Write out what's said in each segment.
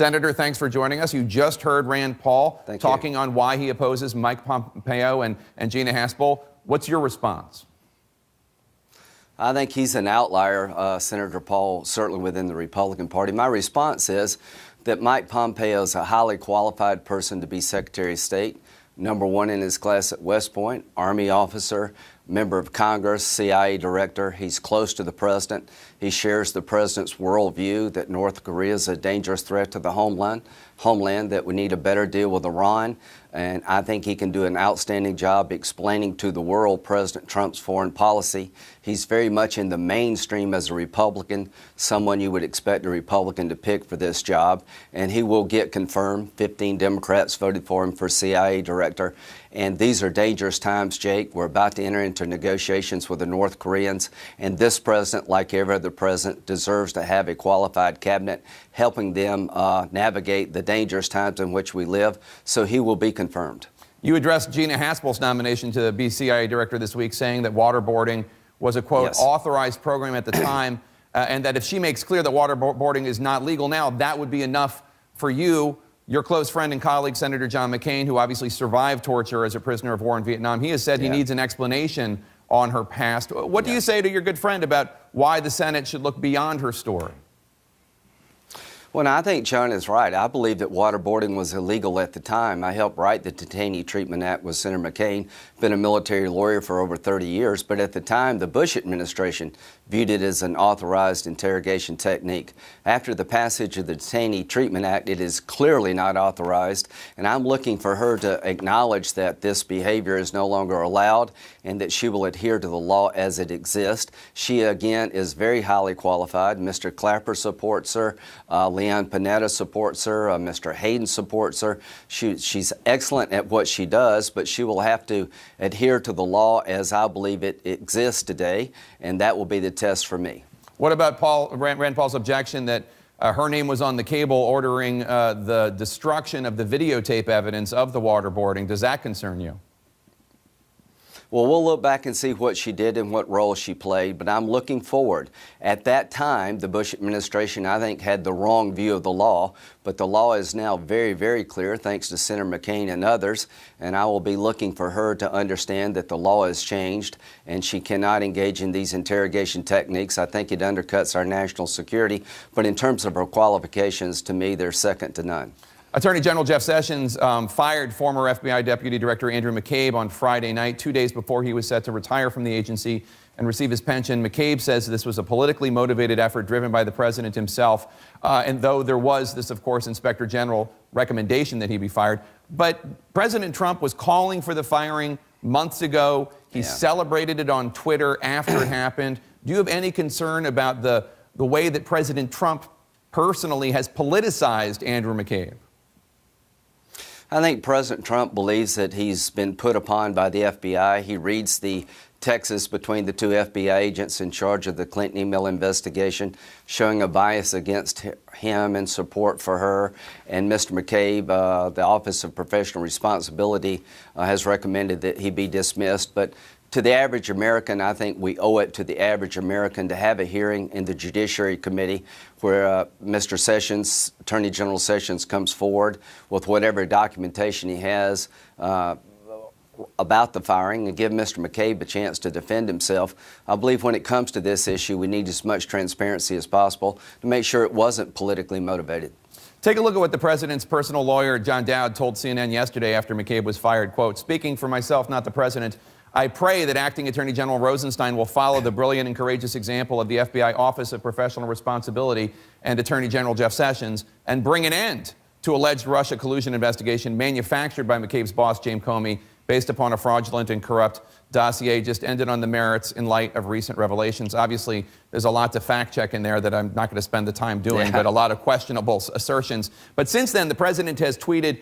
Senator, thanks for joining us. You just heard Rand Paul talking on why he opposes Mike Pompeo and Gina Haspel. What's your response? I think he's an outlier, Senator Paul, certainly within the Republican Party. My response is that Mike Pompeo is a highly qualified person to be Secretary of State, #1 in his class at West Point, Army officer, member of Congress, CIA director. He's close to the president. He shares the president's worldview that North Korea is a dangerous threat to the homeland, that we need a better deal with Iran. And I think he can do an outstanding job explaining to the world President Trump's foreign policy. He's very much in the mainstream as a Republican, someone you would expect a Republican to pick for this job. And he will get confirmed. 15 Democrats voted for him for CIA director. And these are dangerous times, Jake. We're about to enter into negotiations with the North Koreans. And this president, like every other president, deserves to have a qualified cabinet helping them navigate the dangerous times in which we live. So he will be confirmed. You addressed Gina Haspel's nomination to be CIA director this week, saying that waterboarding was a, quote, authorized program at the time, and that if she makes clear that waterboarding is not legal now, that would be enough for you. Your close friend and colleague, Senator John McCain, who obviously survived torture as a prisoner of war in Vietnam, he has said he needs an explanation on her past. What do you say to your good friend about why the Senate should look beyond her story? Well, I think John is right. I believe that waterboarding was illegal at the time. I helped write the Detainee Treatment Act with Senator McCain, been a military lawyer for over 30 years, but at the time, the Bush administration viewed it as an authorized interrogation technique. After the passage of the Detainee Treatment Act, it is clearly not authorized, and I'm looking for her to acknowledge that this behavior is no longer allowed and that she will adhere to the law as it exists. She, again, is very highly qualified. Mr. Clapper supports her. Leon Panetta supports her. Mr. Hayden supports her. She's excellent at what she does, but she will have to adhere to the law as I believe it exists today, and that will be the test for me. What about Rand Paul's objection that her name was on the cable ordering the destruction of the videotape evidence of the waterboarding? Does that concern you? Well, we'll look back and see what she did and what role she played, but I'm looking forward. At that time, the Bush administration, I think, had the wrong view of the law, but the law is now very, very clear, thanks to Senator McCain and others, and I will be looking for her to understand that the law has changed and she cannot engage in these interrogation techniques. I think it undercuts our national security, but in terms of her qualifications, to me, they're second to none. Attorney General Jeff Sessions fired former FBI Deputy Director Andrew McCabe on Friday night, 2 days before he was set to retire from the agency and receive his pension. McCabe says this was a politically motivated effort driven by the president himself. And though there was this, of course, Inspector General recommendation that he be fired, but President Trump was calling for the firing months ago. He celebrated it on Twitter after it happened. Do you have any concern about the way that President Trump personally has politicized Andrew McCabe? I think President Trump believes that he's been put upon by the FBI. He reads the texts between the two FBI agents in charge of the Clinton email investigation, showing a bias against him and support for her. And Mr. McCabe, the Office of Professional Responsibility, has recommended that he be dismissed. But to the average American, I think we owe it to the average American to have a hearing in the Judiciary Committee where Mr. Sessions, Attorney General Sessions, comes forward with whatever documentation he has about the firing and give Mr. McCabe a chance to defend himself. I believe when it comes to this issue, we need as much transparency as possible to make sure it wasn't politically motivated. Take a look at what the president's personal lawyer, John Dowd, told CNN yesterday after McCabe was fired. Quote, "Speaking for myself, not the president, I pray that Acting Attorney General Rosenstein will follow the brilliant and courageous example of the FBI Office of Professional Responsibility and Attorney General Jeff Sessions and bring an end to alleged Russia collusion investigation manufactured by McCabe's boss, James Comey, based upon a fraudulent and corrupt dossier. Just ended on the merits in light of recent revelations." Obviously, there's a lot to fact check in there that I'm not going to spend the time doing, but a lot of questionable assertions. But since then, the president has tweeted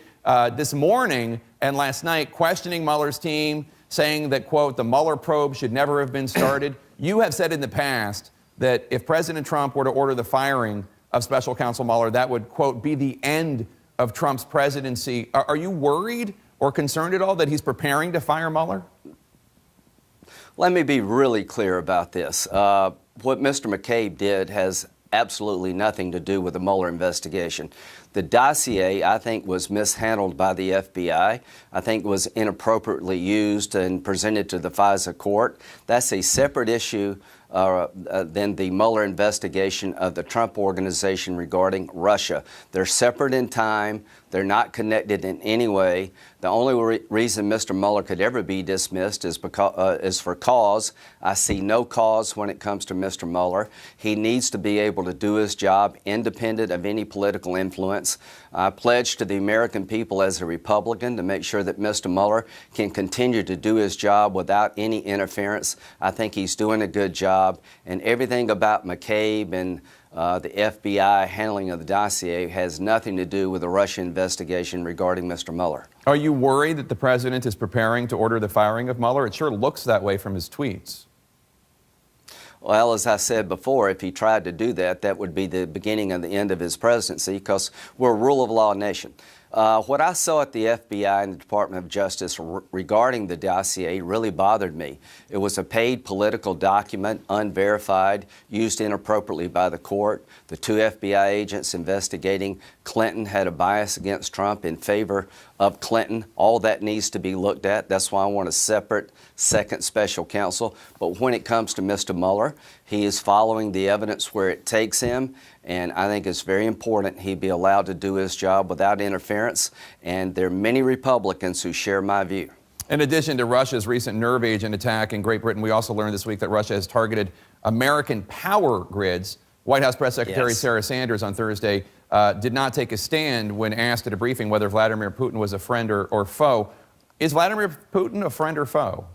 this morning and last night questioning Mueller's team, saying that, quote, "the Mueller probe should never have been started." You have said in the past that if President Trump were to order the firing of Special Counsel Mueller, that would, quote, "be the end of Trump's presidency." Are you worried or concerned at all that he's preparing to fire Mueller? Let me be really clear about this. What Mr. McCabe did has absolutely nothing to do with the Mueller investigation. The dossier, I think, was mishandled by the FBI. I think was inappropriately used and presented to the FISA court. That's a separate issue than the Mueller investigation of the Trump Organization regarding Russia. They're separate in time. They're not connected in any way. The only reason Mr. Mueller could ever be dismissed is for cause. I see no cause when it comes to Mr. Mueller. He needs to be able to do his job independent of any political influence. I pledge to the American people as a Republican to make sure that Mr. Mueller can continue to do his job without any interference. I think he's doing a good job, and everything about McCabe and the FBI handling of the dossier has nothing to do with the Russia investigation regarding Mr. Mueller. Are you worried that the president is preparing to order the firing of Mueller? It sure looks that way from his tweets. Well, as I said before, if he tried to do that, that would be the beginning of the end of his presidency, because we're a rule of law nation. What I saw at the FBI and the Department of Justice regarding the dossier really bothered me. It was a paid political document, unverified, used inappropriately by the court. The two FBI agents investigating Clinton had a bias against Trump in favor of Clinton. All that needs to be looked at. That's why I want a separate second special counsel. But when it comes to Mr. Mueller, he is following the evidence where it takes him, and I think it's very important he be allowed to do his job without interference, and there are many Republicans who share my view. In addition to Russia's recent nerve agent attack in Great Britain, we also learned this week that Russia has targeted American power grids. White House Press Secretary Sarah Sanders on Thursday did not take a stand when asked at a briefing whether Vladimir Putin was a friend or foe. Is Vladimir Putin a friend or foe?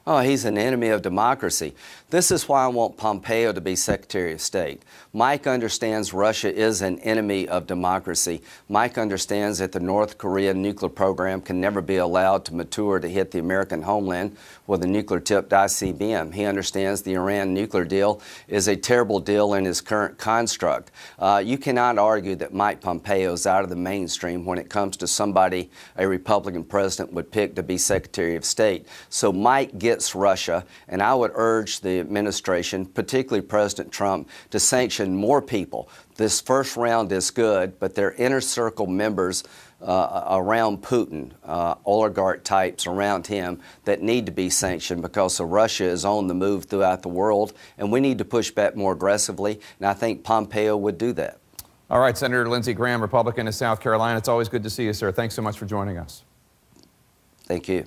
Oh, he's an enemy of democracy. This is why I want Pompeo to be Secretary of State. Mike understands Russia is an enemy of democracy. Mike understands that the North Korean nuclear program can never be allowed to mature to hit the American homeland with a nuclear-tipped ICBM. He understands the Iran nuclear deal is a terrible deal in its current construct. You cannot argue that Mike Pompeo is out of the mainstream when it comes to somebody a Republican president would pick to be Secretary of State. So Mike gets Russia, and I would urge the administration, particularly President Trump, to sanction more people. This first round is good, but they're inner circle members around Putin, oligarch types around him, that need to be sanctioned, because Russia is on the move throughout the world, and we need to push back more aggressively, and I think Pompeo would do that. All right, Senator Lindsey Graham, Republican of South Carolina. It's always good to see you, sir. Thanks so much for joining us. Thank you.